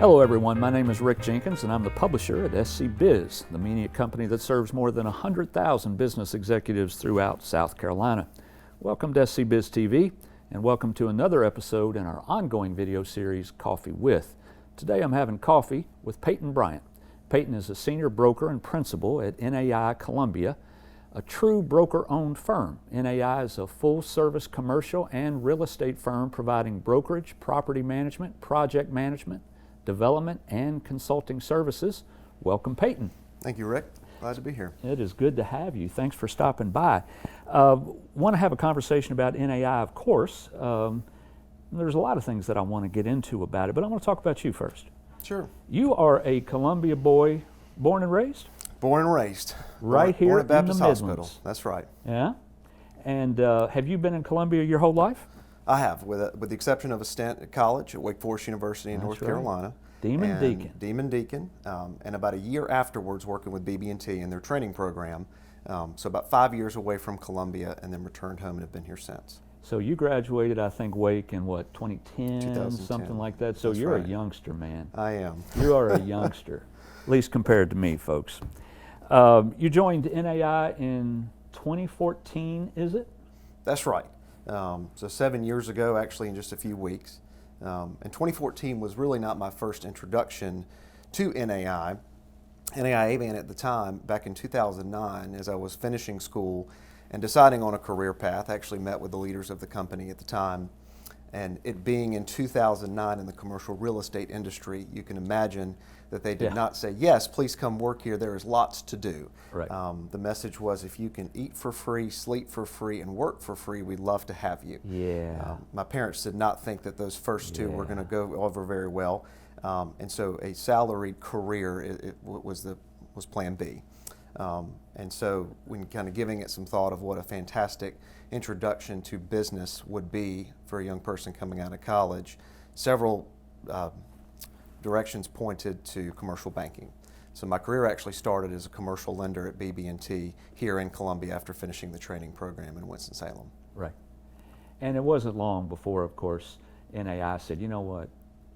Hello everyone, my name is Rick Jenkins and I'm the publisher at SC Biz, the media company that serves more than 100,000 business executives throughout South Carolina. Welcome to SC Biz TV and welcome to another episode in our ongoing video series, Coffee With. Today I'm having coffee with Peyton Bryant. Peyton is a senior broker and principal at NAI Columbia, a true broker-owned firm. NAI is a full-service commercial and real estate firm providing brokerage, property management, project management, development, and consulting services. Welcome, Peyton. Thank you, Rick. Glad to be here. It is good to have you. Thanks for stopping by. Want to have a conversation about NAI, of course. There's a lot of things that I want to get into about it, but I want to talk about you first. Sure. You are a Columbia boy, born and raised? Born and raised. Right here born in at Baptist the Hospital. Midlands. That's right. Yeah? And have you been in Columbia your whole life? I have, with the exception of a stint at college at Wake Forest University in North Carolina. Demon Deacon. Demon Deacon, and about a year afterwards working with BB&T in their training program. So about 5 years away from Columbia, and then returned home and have been here since. So you graduated, I think, Wake in what, 2010, 2010. something like that? So That's you're right. A youngster, man. I am. You are a youngster, at least compared to me, folks. You joined NAI in 2014, is it? That's right. So 7 years ago, actually, in just a few weeks. And 2014 was really not my first introduction to NAI. NAI began at the time, back in 2009, as I was finishing school and deciding on a career path. I actually met with the leaders of the company at the time. And it being in 2009 in the commercial real estate industry, you can imagine that they did not say, yes, please come work here, there is lots to do. Right. The message was, if you can eat for free, sleep for free, and work for free, we'd love to have you. Yeah. My parents did not think that those first two were going to go over very well. And so a salaried career was plan B. And so when kind of giving it some thought of what a fantastic introduction to business would be for a young person coming out of college, several directions pointed to commercial banking. So my career actually started as a commercial lender at BB&T here in Columbia after finishing the training program in Winston-Salem. Right. And it wasn't long before, of course, NAI said, you know what,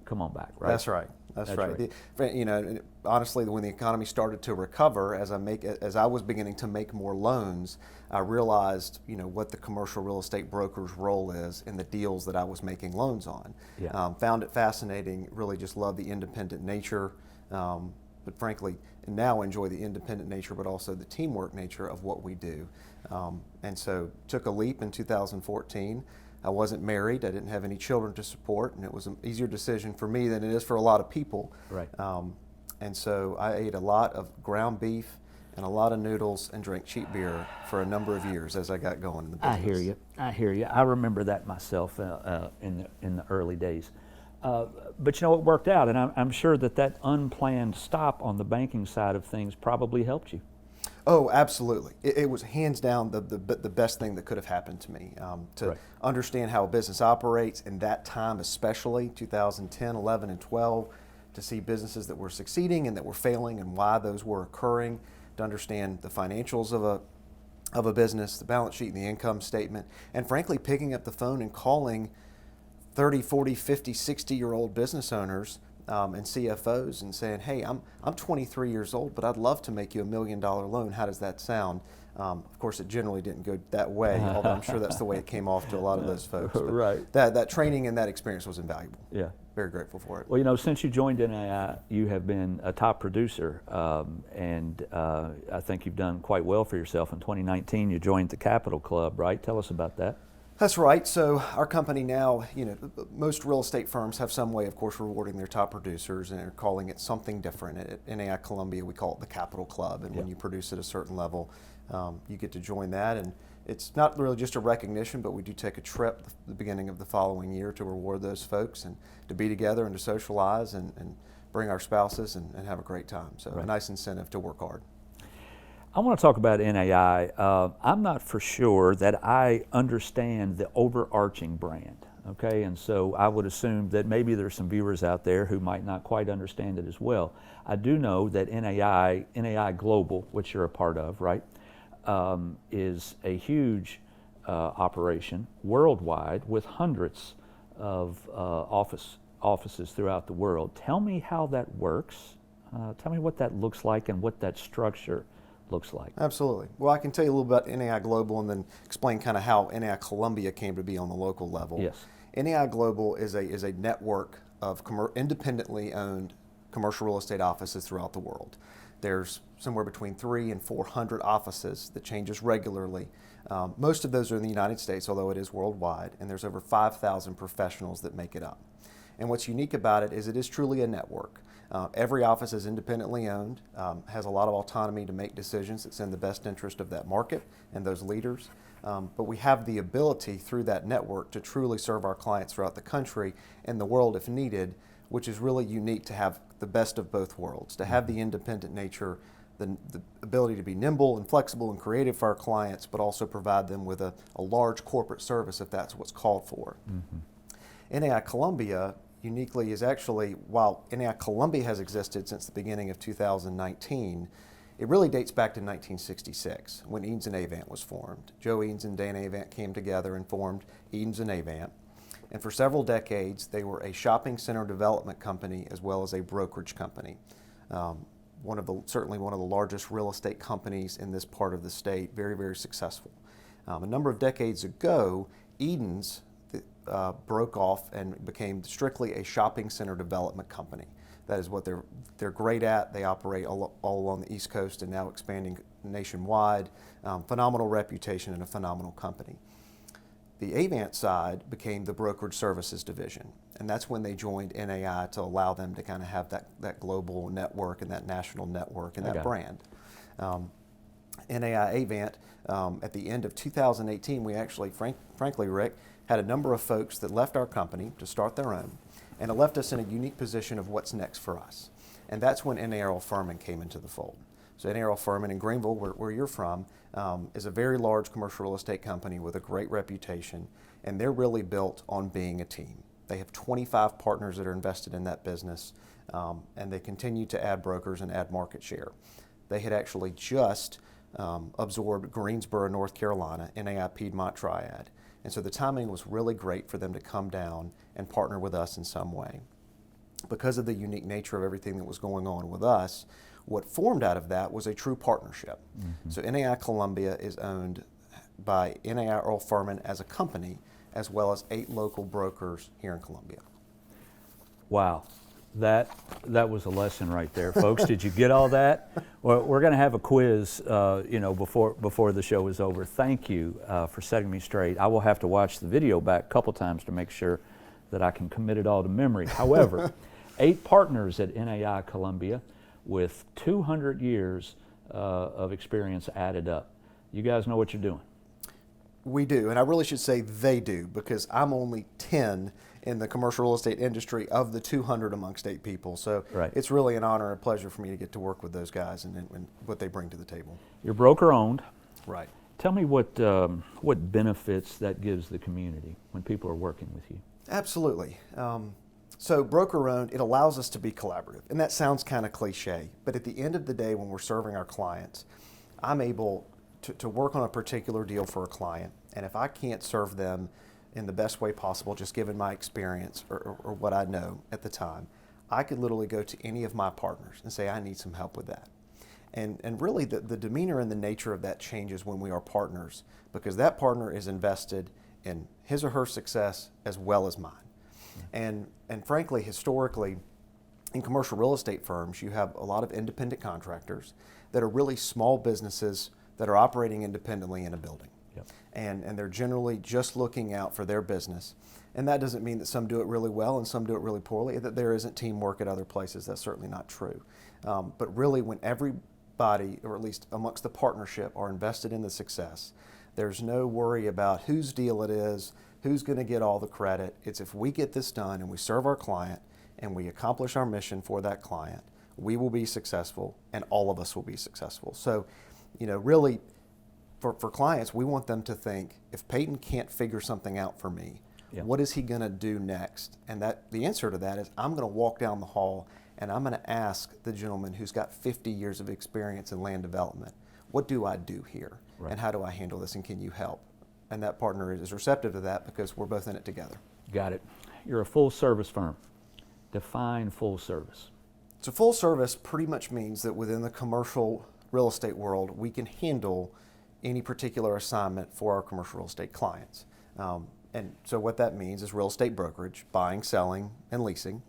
come on back, right? That's right. That's right. You know, honestly, when the economy started to recover, as I was beginning to make more loans, I realized, you know, what the commercial real estate broker's role is in the deals that I was making loans on. Yeah. Found it fascinating. Really, just loved the independent nature, but frankly, now enjoy the independent nature, but also the teamwork nature of what we do. And so, took a leap in 2014. I wasn't married, I didn't have any children to support, and it was an easier decision for me than it is for a lot of people. Right. And so I ate a lot of ground beef and a lot of noodles and drank cheap beer for a number of years as I got going in the business. I hear you. I remember that myself in the early days. But you know, it worked out, and I'm sure that unplanned stop on the banking side of things probably helped you. Oh, absolutely. It was hands down the best thing that could have happened to me, to understand how a business operates in that time, especially 2010, 11, and 12, to see businesses that were succeeding and that were failing and why those were occurring, to understand the financials of a business, the balance sheet and the income statement, and frankly, picking up the phone and calling 30, 40, 50, 60-year-old business owners and CFOs and saying, hey, I'm 23 years old, but I'd love to make you $1 million loan. How does that sound? Of course, it generally didn't go that way, although I'm sure that's the way it came off to a lot of those folks. But right. That training and that experience was invaluable. Yeah. Very grateful for it. Well, you know, since you joined NAI, you have been a top producer, and I think you've done quite well for yourself. In 2019, you joined the Capital Club, right? Tell us about that. That's right. So our company now, you know, most real estate firms have some way, of course, rewarding their top producers, and are calling it something different. At NAI Columbia, we call it the Capital Club, and when you produce at a certain level, you get to join that. And it's not really just a recognition, but we do take a trip at the beginning of the following year to reward those folks and to be together and to socialize and bring our spouses and have a great time. So a nice incentive to work hard. I want to talk about NAI. I'm not for sure that I understand the overarching brand, okay? And so I would assume that maybe there's some viewers out there who might not quite understand it as well. I do know that NAI Global, which you're a part of, right, is a huge operation worldwide with hundreds of office offices throughout the world. Tell me how that works. Tell me what that looks like and what that structure looks like. Absolutely. Well, I can tell you a little about NAI Global and then explain kind of how NAI Columbia came to be on the local level. Yes. NAI Global is a network of independently owned commercial real estate offices throughout the world. There's somewhere between 300 and 400 offices that changes regularly. Most of those are in the United States, although it is worldwide, and there's over 5,000 professionals that make it up. And what's unique about it is truly a network. Every office is independently owned, has a lot of autonomy to make decisions that's in the best interest of that market and those leaders. But we have the ability through that network to truly serve our clients throughout the country and the world if needed, which is really unique to have the best of both worlds, to have the independent nature, the ability to be nimble and flexible and creative for our clients, but also provide them with a large corporate service if that's what's called for. Mm-hmm. NAI Columbia uniquely is actually, while NAI Columbia has existed since the beginning of 2019, it really dates back to 1966 when Edens and Avant was formed. Joe Edens and Dan Avant came together and formed Edens and Avant. And for several decades, they were a shopping center development company as well as a brokerage company. Certainly one of the largest real estate companies in this part of the state, very, very successful. A number of decades ago, Edens broke off and became strictly a shopping center development company. That is what they're great at. They operate all along the East Coast and now expanding nationwide. Phenomenal reputation and a phenomenal company. The Avant side became the brokerage services division, and that's when they joined NAI to allow them to kind of have that global network and that national network and that brand. NAI Avant, at the end of 2018, we actually, frankly, Rick, had a number of folks that left our company to start their own, and it left us in a unique position of what's next for us. And that's when NAR Furman came into the fold. So NAR Furman in Greenville, where you're from, is a very large commercial real estate company with a great reputation, and they're really built on being a team. They have 25 partners that are invested in that business, and they continue to add brokers and add market share. They had actually just absorbed Greensboro, North Carolina, NAI Piedmont Triad. And so the timing was really great for them to come down and partner with us in some way. Because of the unique nature of everything that was going on with us, what formed out of that was a true partnership. Mm-hmm. So NAI Columbia is owned by NAI Earl Furman as a company, as well as 8 local brokers here in Columbia. Wow. That was a lesson right there, folks. Did you get all that? Well, we're going to have a quiz, before the show is over. Thank you for setting me straight. I will have to watch the video back a couple times to make sure that I can commit it all to memory. However, 8 partners at NAI Columbia with 200 years of experience added up. You guys know what you're doing. We do, and I really should say they do, because I'm only 10 in the commercial real estate industry of the 200 amongst 8 people. So It's really an honor and a pleasure for me to get to work with those guys and what they bring to the table. You're broker owned. Right. Tell me what benefits that gives the community when people are working with you. Absolutely. So broker owned, it allows us to be collaborative. And that sounds kind of cliche, but at the end of the day, when we're serving our clients, I'm able to work on a particular deal for a client. And if I can't serve them in the best way possible, just given my experience or what I know at the time, I could literally go to any of my partners and say, I need some help with that. And really the demeanor and the nature of that changes when we are partners, because that partner is invested in his or her success as well as mine. And frankly, historically, in commercial real estate firms, you have a lot of independent contractors that are really small businesses that are operating independently in a building. Yep. And they're generally just looking out for their business. And that doesn't mean that some do it really well and some do it really poorly, that there isn't teamwork at other places. That's certainly not true. But really, when everybody, or at least amongst the partnership, are invested in the success, there's no worry about whose deal it is, who's going to get all the credit. It's if we get this done and we serve our client and we accomplish our mission for that client, we will be successful and all of us will be successful. So, really, for clients, we want them to think, if Peyton can't figure something out for me, what is he going to do next? And the answer to that is, I'm going to walk down the hall and I'm going to ask the gentleman who's got 50 years of experience in land development, what do I do here? Right. And how do I handle this, and can you help? And that partner is receptive to that because we're both in it together. Got it. You're a full service firm. Define full service. So full service pretty much means that within the commercial real estate world, we can handle any particular assignment for our commercial real estate clients. And so what that means is real estate brokerage, buying, selling, and leasing.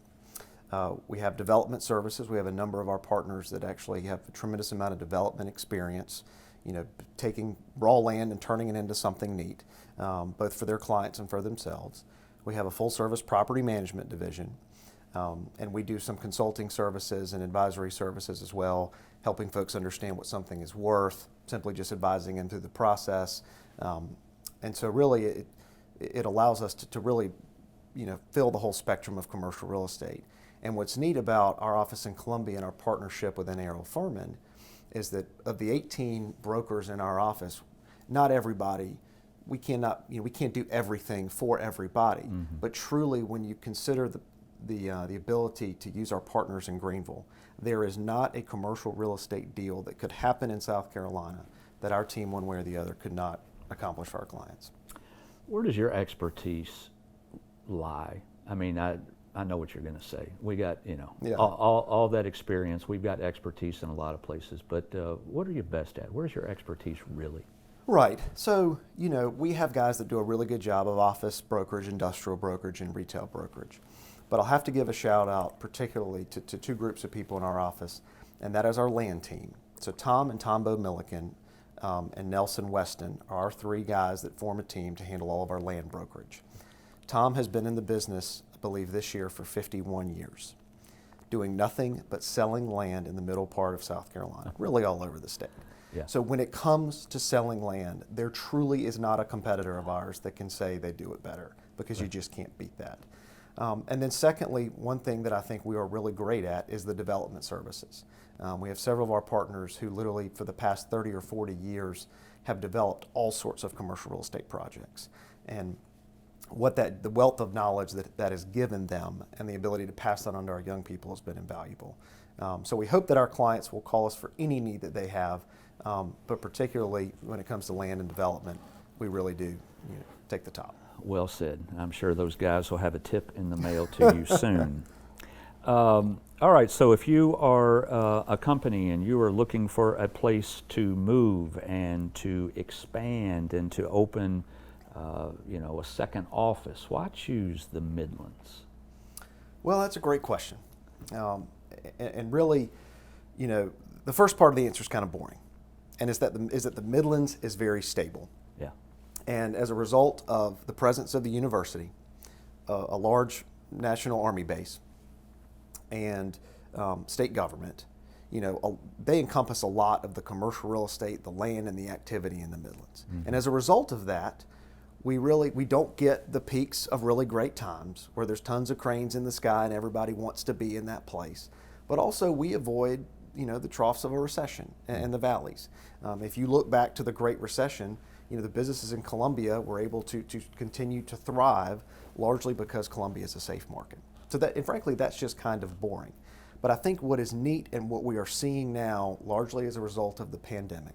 We have development services. We have a number of our partners that actually have a tremendous amount of development experience, taking raw land and turning it into something neat, both for their clients and for themselves. We have a full service property management division, and we do some consulting services and advisory services as well, helping folks understand what something is worth, simply just advising them through the process. And so really it allows us to really fill the whole spectrum of commercial real estate. And what's neat about our office in Columbia and our partnership with N.A. Furman is that of the 18 brokers in our office, not everybody, we can't do everything for everybody. Mm-hmm. But truly, when you consider the ability to use our partners in Greenville, there is not a commercial real estate deal that could happen in South Carolina that our team, one way or the other, could not accomplish for our clients. Where does your expertise lie? I mean, I know what you're going to say. We got, all that experience. We've got expertise in a lot of places, but what are you best at? Where's your expertise really? Right. So, we have guys that do a really good job of office brokerage, industrial brokerage, and retail brokerage. But I'll have to give a shout out particularly to two groups of people in our office, and that is our land team. So Tom and Tombo Milliken and Nelson Weston are our three guys that form a team to handle all of our land brokerage. Tom has been in the business, I believe this year, for 51 years, doing nothing but selling land in the middle part of South Carolina, really all over the state. Yeah. So when it comes to selling land, there truly is not a competitor of ours that can say they do it better, because you just can't beat that. And then secondly, one thing that I think we are really great at is the development services. We have several of our partners who literally for the past 30 or 40 years have developed all sorts of commercial real estate projects. And the wealth of knowledge that has given them and the ability to pass that on to our young people has been invaluable. So we hope that our clients will call us for any need that they have, but particularly when it comes to land and development, we really do take the top. Well said. I'm sure those guys will have a tip in the mail to you soon. All right, so if you are a company and you are looking for a place to move and to expand and to open a second office, why choose the Midlands? Well, that's a great question. And really, the first part of the answer is kind of boring, and is that the Midlands is very stable. Yeah. And as a result of the presence of the university, a large national army base, and state government, they encompass a lot of the commercial real estate, the land, and the activity in the Midlands. Mm-hmm. And as a result of that, we don't get the peaks of really great times where there's tons of cranes in the sky and everybody wants to be in that place. But also we avoid, the troughs of a recession and the valleys. If you look back to the Great Recession, the businesses in Columbia were able to continue to thrive largely because Columbia is a safe market. So that, and frankly, that's just kind of boring. But I think what is neat and what we are seeing now, largely as a result of the pandemic,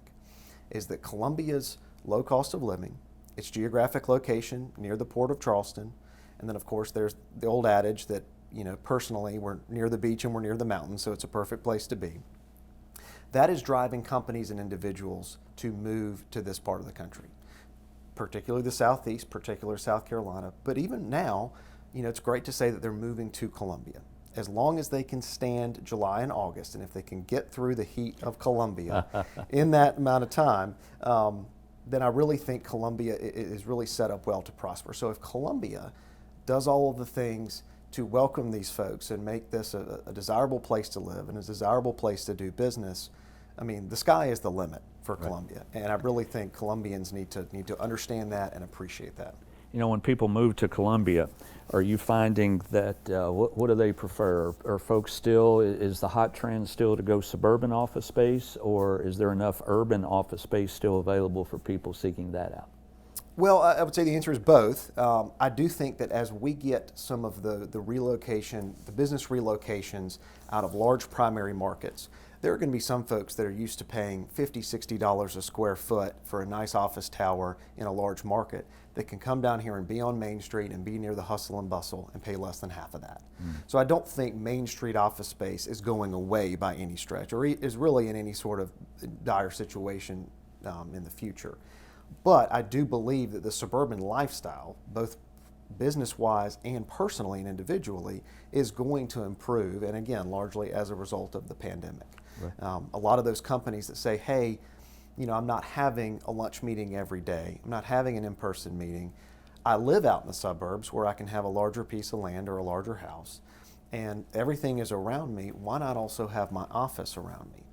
is that Columbia's low cost of living, its geographic location near the port of Charleston, and then of course there's the old adage that, personally we're near the beach and we're near the mountains, so it's a perfect place to be. That is driving companies and individuals to move to this part of the country, particularly the Southeast, particularly South Carolina. But even now, it's great to say that they're moving to Columbia. As long as they can stand July and August, and if they can get through the heat of Columbia in that amount of time, then I really think Columbia is really set up well to prosper. So if Columbia does all of the things to welcome these folks and make this a desirable place to live and a desirable place to do business, I mean, the sky is the limit for Columbia. And I really think Columbians need to understand that and appreciate that. When people move to Columbia, are you finding that, what do they prefer? Are folks still, is the hot trend still to go suburban office space, or is there enough urban office space still available for people seeking that out? Well, I would say the answer is both. I do think that as we get some of the relocation, the business relocations out of large primary markets, there are going to be some folks that are used to paying $50, $60 a square foot for a nice office tower in a large market that can come down here and be on Main Street and be near the hustle and bustle and pay less than half of that. So I don't think Main Street office space is going away by any stretch, or is really in any sort of dire situation in the future. But I do believe that the suburban lifestyle, both business-wise and personally and individually, is going to improve, and again, largely as a result of the pandemic. Right. A lot of those companies that say, hey, I'm not having a lunch meeting every day, I'm not having an in-person meeting, I live out in the suburbs where I can have a larger piece of land or a larger house, and everything is around me, why not also have my office around me?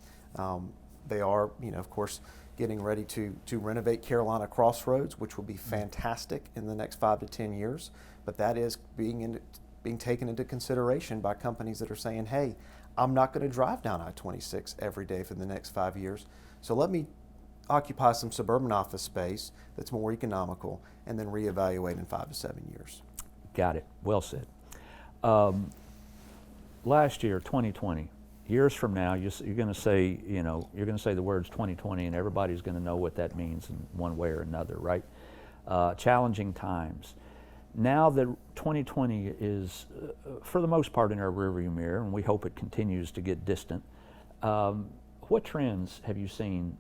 They are, of course, getting ready to renovate Carolina Crossroads, which will be fantastic in the next 5 to 10 years. But that is being taken into consideration by companies that are saying, hey, I'm not going to drive down I-26 every day for the next 5 years. So let me occupy some suburban office space that's more economical and then reevaluate in 5 to 7 years. Got it. Well said. Last year, 2020, years from now, you're going to say, you're going to say the words 2020, and everybody's going to know what that means in one way or another, right? Challenging times. Now that 2020 is, for the most part, in our rearview mirror, and we hope it continues to get distant, what trends have you seen?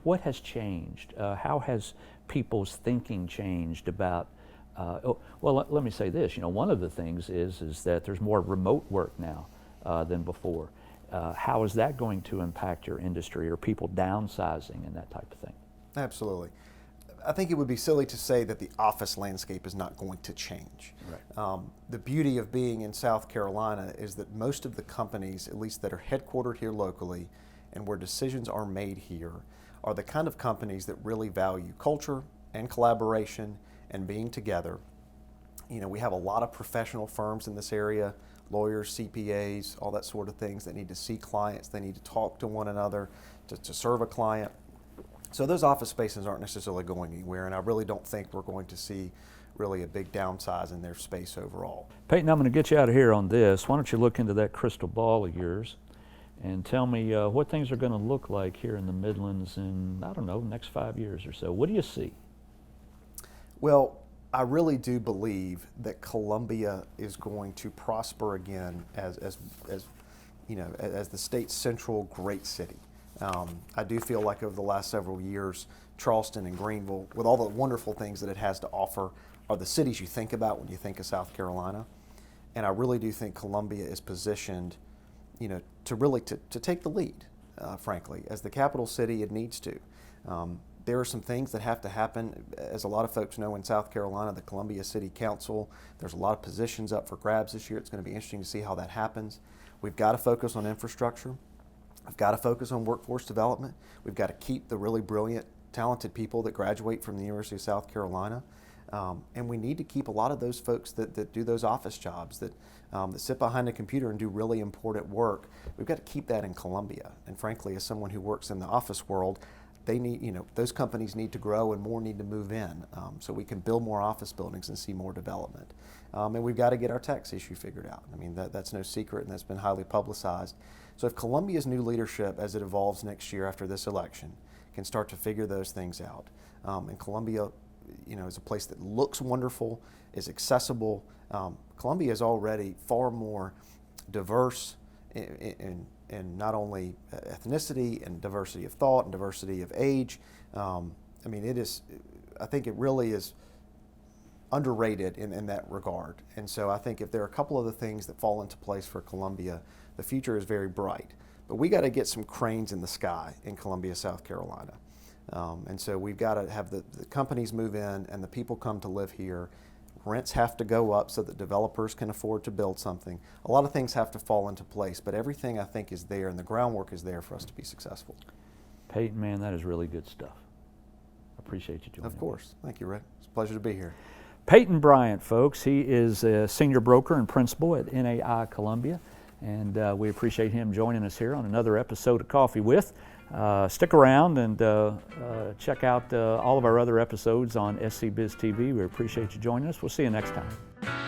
What has changed? How has people's thinking changed about? Let me say this. One of the things is that there's more remote work now than before. How is that going to impact your industry, or people downsizing and that type of thing? Absolutely. I think it would be silly to say that the office landscape is not going to change. Right. The beauty of being in South Carolina is that most of the companies, at least that are headquartered here locally and where decisions are made here, are the kind of companies that really value culture and collaboration and being together. We have a lot of professional firms in this area, lawyers, CPAs, all that sort of things that need to see clients, they need to talk to one another to serve a client. So those office spaces aren't necessarily going anywhere, and I really don't think we're going to see really a big downsize in their space overall. Peyton, I'm going to get you out of here on this. Why don't you look into that crystal ball of yours and tell me what things are going to look like here in the Midlands in, next 5 years or so. What do you see? Well, I really do believe that Columbia is going to prosper again as the state's central great city. I do feel like over the last several years, Charleston and Greenville, with all the wonderful things that it has to offer, are the cities you think about when you think of South Carolina. And I really do think Columbia is positioned, to take the lead, frankly. As the capital city, it needs to. There are some things that have to happen. As a lot of folks know, in South Carolina, the Columbia City Council, there's a lot of positions up for grabs this year. It's going to be interesting to see how that happens. We've got to focus on infrastructure. We've got to focus on workforce development. We've got to keep the really brilliant, talented people that graduate from the University of South Carolina. And we need to keep a lot of those folks that do those office jobs, that sit behind a computer and do really important work. We've got to keep that in Columbia. And frankly, as someone who works in the office world, they need, those companies need to grow and more need to move in, so we can build more office buildings and see more development. And we've got to get our tax issue figured out. That's no secret, and that's been highly publicized. So if Columbia's new leadership, as it evolves next year after this election, can start to figure those things out, and Columbia, is a place that looks wonderful, is accessible. Columbia is already far more diverse in not only ethnicity and diversity of thought and diversity of age. I think it really is underrated in that regard. And so I think if there are a couple of the things that fall into place for Columbia, the future is very bright. But we got to get some cranes in the sky in Columbia, South Carolina. And so we've got to have the companies move in and the people come to live here. Rents have to go up so that developers can afford to build something. A lot of things have to fall into place, but everything I think is there and the groundwork is there for us to be successful. Peyton, man, that is really good stuff. I appreciate you joining me. Of course. Thank you, Rick. It's a pleasure to be here. Peyton Bryant, folks. He is a senior broker and principal at NAI Columbia, and we appreciate him joining us here on another episode of Coffee With. Stick around and check out all of our other episodes on SC Biz TV. We appreciate you joining us. We'll see you next time.